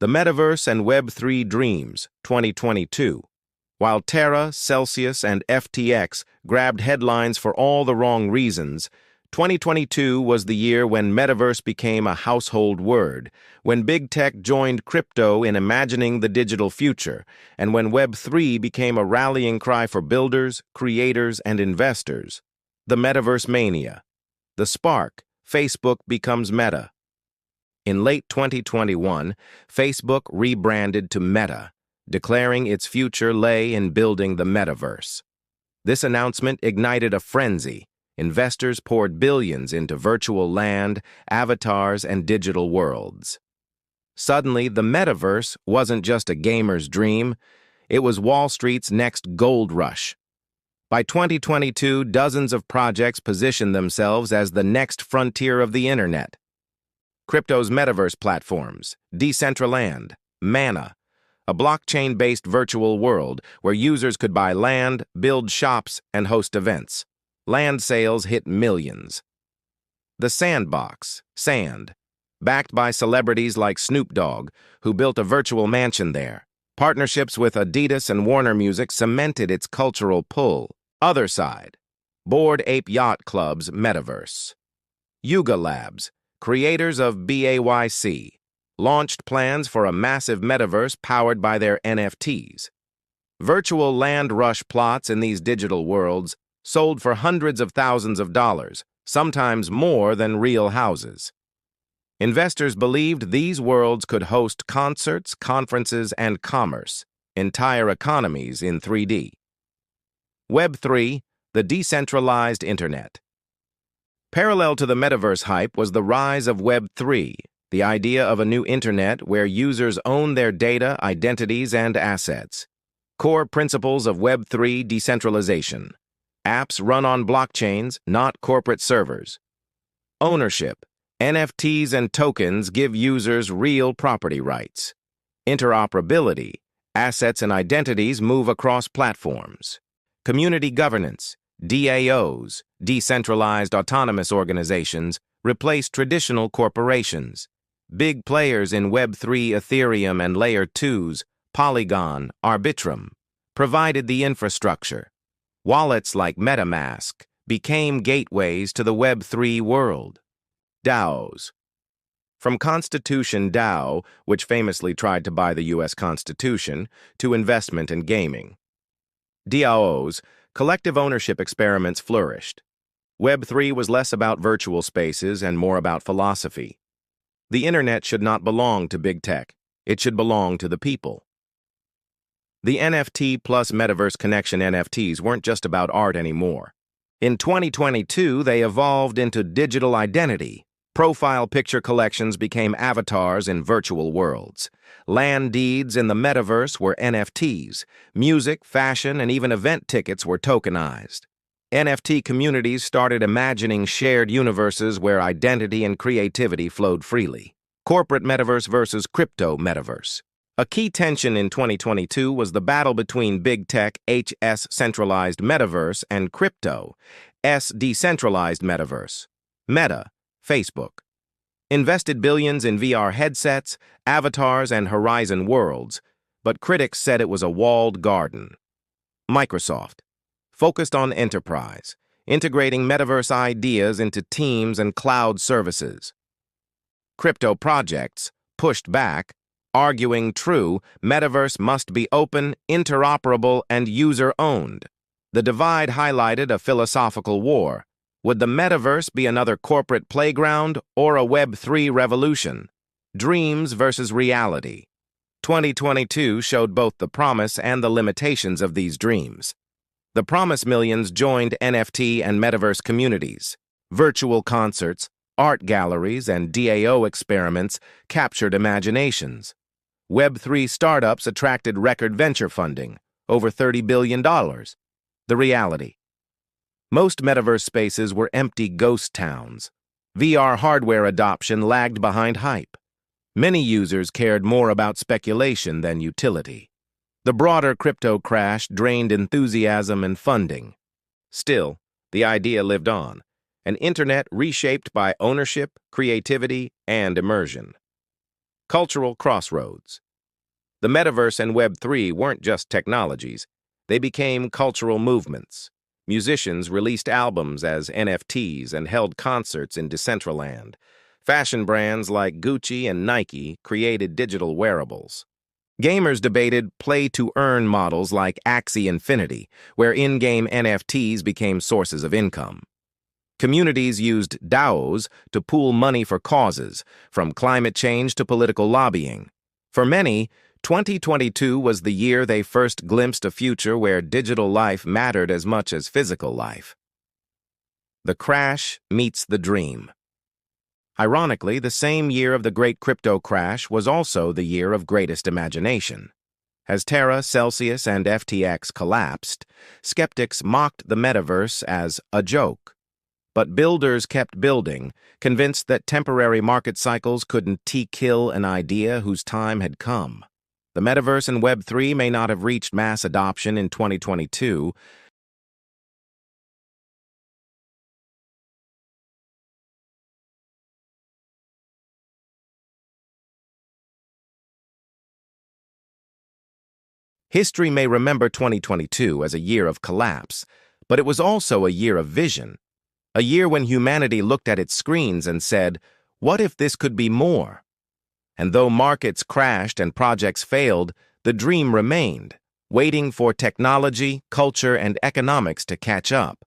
The Metaverse and Web3 Dreams, 2022. While Terra, Celsius, and FTX grabbed headlines for all the wrong reasons, 2022 was the year when Metaverse became a household word, when big tech joined crypto in imagining the digital future, and when Web3 became a rallying cry for builders, creators, and investors. The Metaverse Mania. The spark, Facebook becomes Meta. In late 2021, Facebook rebranded to Meta, declaring its future lay in building the Metaverse. This announcement ignited a frenzy. Investors poured billions into virtual land, avatars, and digital worlds. Suddenly, the Metaverse wasn't just a gamer's dream, it was Wall Street's next gold rush. By 2022, dozens of projects positioned themselves as the next frontier of the internet. Crypto's metaverse platforms, Decentraland, Mana, a blockchain-based virtual world where users could buy land, build shops, and host events. Land sales hit millions. The Sandbox, Sand, backed by celebrities like Snoop Dogg, who built a virtual mansion there. Partnerships with Adidas and Warner Music cemented its cultural pull. Other side, Bored Ape Yacht Club's Metaverse. Yuga Labs, creators of BAYC, launched plans for a massive metaverse powered by their NFTs. Virtual land rush plots in these digital worlds sold for hundreds of thousands of dollars, sometimes more than real houses. Investors believed these worlds could host concerts, conferences, and commerce, entire economies in 3D. Web3, the decentralized internet. Parallel to the metaverse hype was the rise of Web3, the idea of a new internet where users own their data, identities, and assets. Core principles of Web3 decentralization. Apps run on blockchains, not corporate servers. Ownership. NFTs and tokens give users real property rights. Interoperability. Assets and identities move across platforms. Community governance. DAOs, decentralized autonomous organizations, replace traditional corporations. Big players in Web3, Ethereum, and Layer 2s, Polygon, Arbitrum, provided the infrastructure. Wallets like MetaMask became gateways to the Web3 world. DAOs. From Constitution DAO, which famously tried to buy the U.S. Constitution, to investment and gaming. DAOs, collective ownership experiments flourished. Web3 was less about virtual spaces and more about philosophy. The internet should not belong to big tech. It should belong to the people. The NFT plus Metaverse Connection NFTs weren't just about art anymore. In 2022, they evolved into digital identity. Profile picture collections became avatars in virtual worlds. Land deeds in the metaverse were NFTs. Music, fashion, and even event tickets were tokenized. NFT communities started imagining shared universes where identity and creativity flowed freely. Corporate metaverse versus crypto metaverse. A key tension in 2022 was the battle between big tech HS centralized metaverse and crypto S decentralized metaverse. Meta, Facebook, invested billions in VR headsets, avatars, and Horizon worlds, but critics said it was a walled garden. Microsoft, focused on enterprise, integrating metaverse ideas into teams and cloud services. Crypto projects pushed back, arguing true, metaverse must be open, interoperable, and user-owned. The divide highlighted a philosophical war. Would the metaverse be another corporate playground or a Web3 revolution? Dreams versus reality. 2022 showed both the promise and the limitations of these dreams. The promise millions joined NFT and metaverse communities. Virtual concerts, art galleries, and DAO experiments captured imaginations. Web3 startups attracted record venture funding, over $30 billion. The reality. Most metaverse spaces were empty ghost towns. VR hardware adoption lagged behind hype. Many users cared more about speculation than utility. The broader crypto crash drained enthusiasm and funding. Still, the idea lived on, an internet reshaped by ownership, creativity, and immersion. Cultural crossroads. The metaverse and Web3 weren't just technologies. They became cultural movements. Musicians released albums as NFTs and held concerts in Decentraland. Fashion brands like Gucci and Nike created digital wearables. Gamers debated play-to-earn models like Axie Infinity, where in-game NFTs became sources of income. Communities used DAOs to pool money for causes, from climate change to political lobbying. For many, 2022 was the year they first glimpsed a future where digital life mattered as much as physical life. The crash meets the dream. Ironically, the same year of the great crypto crash was also the year of greatest imagination. As Terra, Celsius, and FTX collapsed, skeptics mocked the metaverse as a joke. But builders kept building, convinced that temporary market cycles couldn't kill an idea whose time had come. The metaverse and Web3 may not have reached mass adoption in 2022. History may remember 2022 as a year of collapse, but it was also a year of vision. A year when humanity looked at its screens and said, "What if this could be more?" And though markets crashed and projects failed, the dream remained, waiting for technology, culture, and economics to catch up.